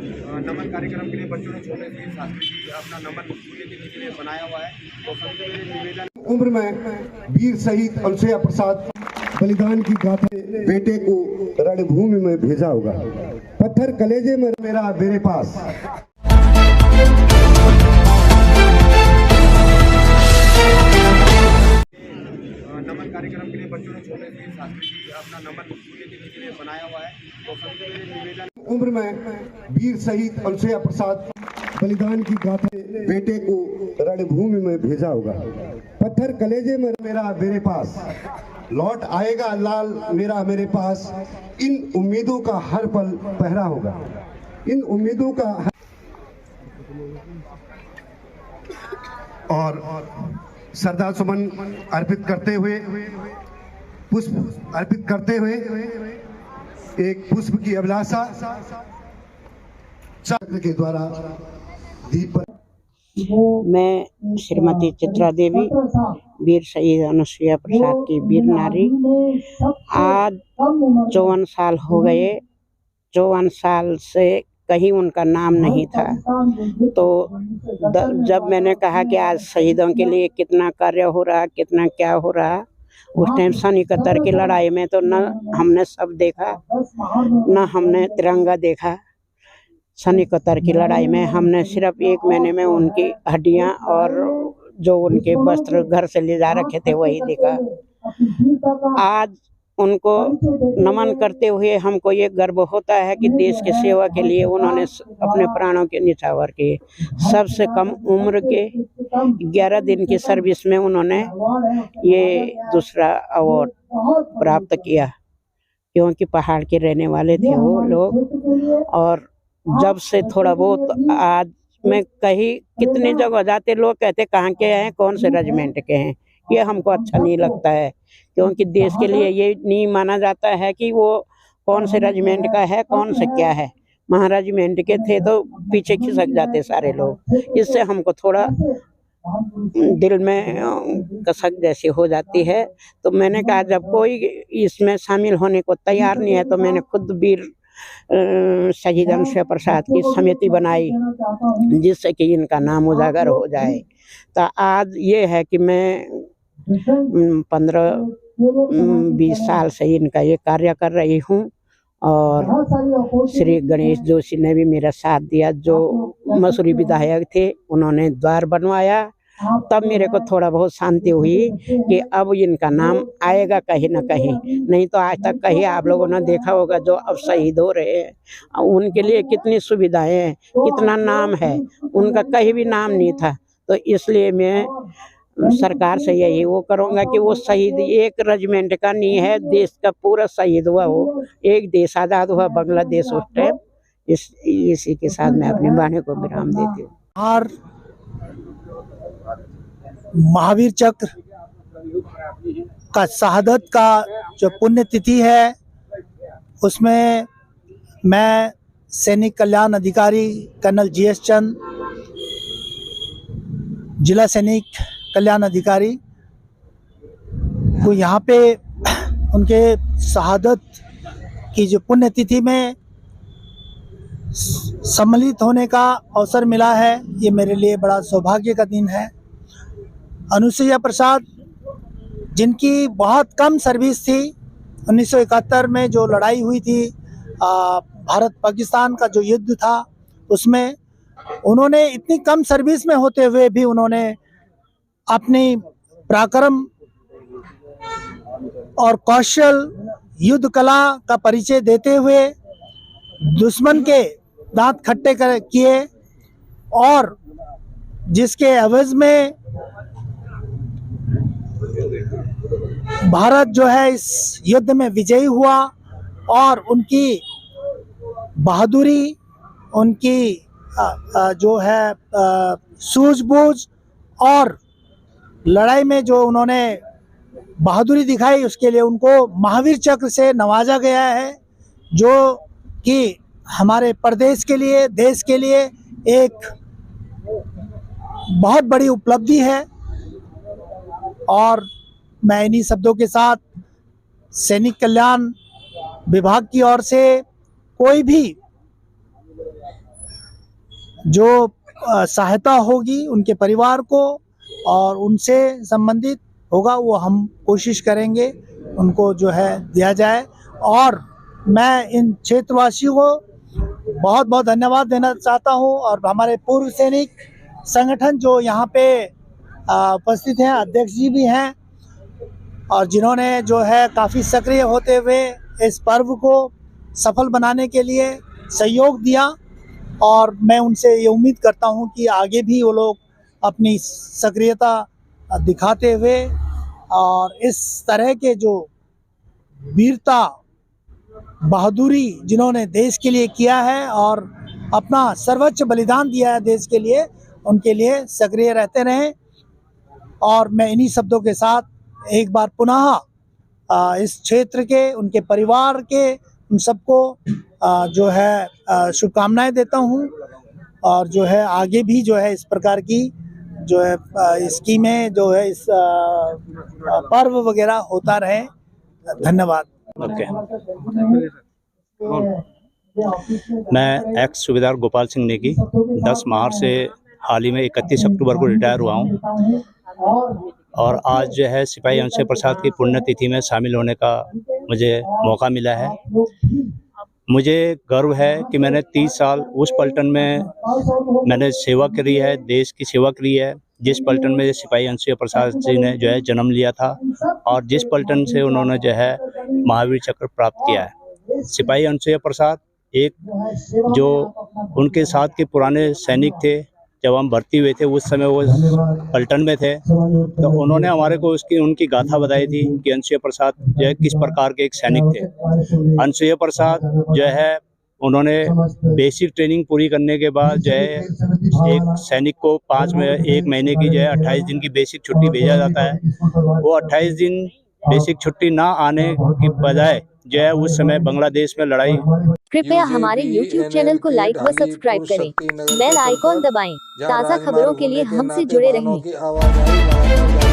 नमन कार्यक्रम के लिए बच्चों ने छोटे से शास्त्री जी अपना नमन पुण्यतिथि के लिए बनाया हुआ है। तो सबसे पहले निवेदन, उम्र में वीर शहीद अनुसुईया प्रसाद बलिदान की गाथा, बेटे को रणभूमि में भेजा होगा, पत्थर कलेजे में मेरे पास। नमन कार्यक्रम के लिए बच्चों ने छोटे से शास्त्री जी अपना नमन पुण्यतिथि के लिए बनाया हुआ है। तो सबसे पहले निवेदन, उम्र में वीर शहीद अनुसुईया प्रसाद बलिदान की गाथा, बेटे को रणभूमि में भेजा होगा, पत्थर कलेजे में मेरे पास, लौट आएगा लाल मेरे पास। इन उम्मीदों का हर पल पहरा होगा, इन उम्मीदों का और श्रद्धा सुमन अर्पित करते हुए, पुष्प अर्पित करते हुए एक पुष्प की अभिलाषा चक्र के द्वारा दीप पर। मैं श्रीमती चित्रा देवी, वीर शहीद अनुसुईया प्रसाद की वीर नारी, आज 54 साल हो गए। 54 साल से कहीं उनका नाम नहीं था। तो जब मैंने कहा कि आज शहीदों के लिए कितना कार्य हो रहा, कितना क्या हो रहा, उस टाइम सनिकतर की लड़ाई में तो न हमने सब देखा, न हमने तिरंगा देखा। सनिकतर की लड़ाई में हमने सिर्फ 1 महीने में उनकी हड्डियां और जो उनके वस्त्र घर से ले जा रखे थे वही देखा। आज उनको नमन करते हुए हमको ये गर्व होता है कि देश की सेवा के लिए उन्होंने अपने प्राणों के निछावर किए। सबसे कम उम्र के 11 दिन की सर्विस में उन्होंने ये दूसरा अवार्ड प्राप्त किया, क्योंकि पहाड़ के रहने वाले थे वो लोग। और जब से थोड़ा बहुत, आज मैं कहीं कितने जगह जाते लोग कहते कहाँ के हैं, कौन से रेजिमेंट के हैं, ये हमको अच्छा नहीं लगता है, क्योंकि देश के लिए ये नहीं माना जाता है कि वो कौन से रेजिमेंट का है, कौन से क्या है। महारेजिमेंट के थे तो पीछे खिसक जाते सारे लोग। इससे हमको थोड़ा दिल में कसक जैसी हो जाती है। तो मैंने कहा जब कोई इसमें शामिल होने को तैयार नहीं है, तो मैंने खुद वीर शहीद अनुसुईया प्रसाद की समिति बनाई, जिससे कि इनका नाम उजागर हो जाए। तो आज ये है कि मैं 15-20 साल से इनका ये कार्य कर रही हूँ। और श्री गणेश जोशी ने भी मेरा साथ दिया, जो मसूरी विधायक थे, उन्होंने द्वार बनवाया। तब मेरे को थोड़ा बहुत शांति हुई कि अब इनका नाम आएगा कहीं ना कहीं। नहीं तो आज तक कहीं आप लोगों ने देखा होगा जो अब शहीद हो रहे हैं, उनके लिए कितनी सुविधाएं हैं, कितना नाम है, उनका कहीं भी नाम नहीं था। तो इसलिए मैं सरकार से यही वो करूँगा कि वो शहीद एक रेजिमेंट का नहीं है, देश का पूरा शहीद हुआ हो। एक देश आज़ाद हुआ बांग्लादेश उस टाइम। इसी के साथ मैं अपनी वाणी को विराम देती हूँ। और महावीर चक्र का शहादत का जो पुण्यतिथि है, उसमें मैं सैनिक कल्याण अधिकारी कर्नल GS चंद, जिला सैनिक कल्याण अधिकारी को यहाँ पे उनके शहादत की जो पुण्यतिथि में सम्मिलित होने का अवसर मिला है। ये मेरे लिए बड़ा सौभाग्य का दिन है। अनुसुईया प्रसाद, जिनकी बहुत कम सर्विस थी, 1971 में जो लड़ाई हुई थी, भारत पाकिस्तान का जो युद्ध था, उसमें उन्होंने इतनी कम सर्विस में होते हुए भी उन्होंने अपनी पराक्रम और कौशल, युद्ध कला का परिचय देते हुए दुश्मन के दांत खट्टे किए, और जिसके एवज में भारत जो है इस युद्ध में विजयी हुआ। और उनकी बहादुरी, उनकी जो है सूझबूझ और लड़ाई में जो उन्होंने बहादुरी दिखाई, उसके लिए उनको महावीर चक्र से नवाजा गया है, जो कि हमारे प्रदेश के लिए, देश के लिए एक बहुत बड़ी उपलब्धि है। और मैं इन्हीं शब्दों के साथ सैनिक कल्याण विभाग की ओर से कोई भी जो सहायता होगी उनके परिवार को और उनसे संबंधित होगा वो हम कोशिश करेंगे उनको जो है दिया जाए। और मैं इन क्षेत्रवासियों को बहुत बहुत धन्यवाद देना चाहता हूं और हमारे पूर्व सैनिक संगठन जो यहाँ पे उपस्थित हैं, अध्यक्ष जी भी हैं और जिन्होंने जो है काफ़ी सक्रिय होते हुए इस पर्व को सफल बनाने के लिए सहयोग दिया। और मैं उनसे ये उम्मीद करता हूं कि आगे भी वो लोग अपनी सक्रियता दिखाते हुए और इस तरह के जो वीरता बहादुरी जिन्होंने देश के लिए किया है और अपना सर्वोच्च बलिदान दिया है देश के लिए, उनके लिए सक्रिय रहते रहें। और मैं इन्हीं शब्दों के साथ एक बार पुनः इस क्षेत्र के उनके परिवार के उन सबको जो है शुभकामनाएं देता हूं और जो है आगे भी जो है इस प्रकार की जो है स्कीमें जो है इस पर्व वगैरह होता रहे। धन्यवाद। ओके। मैं एक्स सूबेदार गोपाल सिंह नेगी 10 मार्च से हाल ही में 31 अक्टूबर को रिटायर हुआ हूँ और आज जो है सिपाही अंशुय प्रसाद की पुण्यतिथि में शामिल होने का मुझे मौका मिला है। मुझे गर्व है कि मैंने 30 साल उस पलटन में मैंने सेवा करी है, देश की सेवा करी है जिस पलटन में सिपाही अंशुय प्रसाद जी ने जो है जन्म लिया था और जिस पलटन से उन्होंने जो है महावीर चक्र प्राप्त किया है। सिपाही अंशुय प्रसाद एक जो उनके साथ के पुराने सैनिक थे, जब हम भर्ती हुए थे उस समय वो पलटन में थे, तो उन्होंने हमारे को उनकी गाथा बताई थी कि अंशुय प्रसाद जो है किस प्रकार के एक सैनिक थे। अंशुय प्रसाद जो है उन्होंने बेसिक ट्रेनिंग पूरी करने के बाद जो है एक सैनिक को 1 महीने की जो है 28 दिन की बेसिक छुट्टी भेजा जाता है। वो 28 दिन बेसिक छुट्टी ना आने की बजाय जो है उस समय बांग्लादेश में लड़ाई। कृपया हमारे YouTube चैनल को लाइक व सब्सक्राइब करें, बेल आइकॉन दबाएं, ताज़ा खबरों के लिए हमसे जुड़े रहें।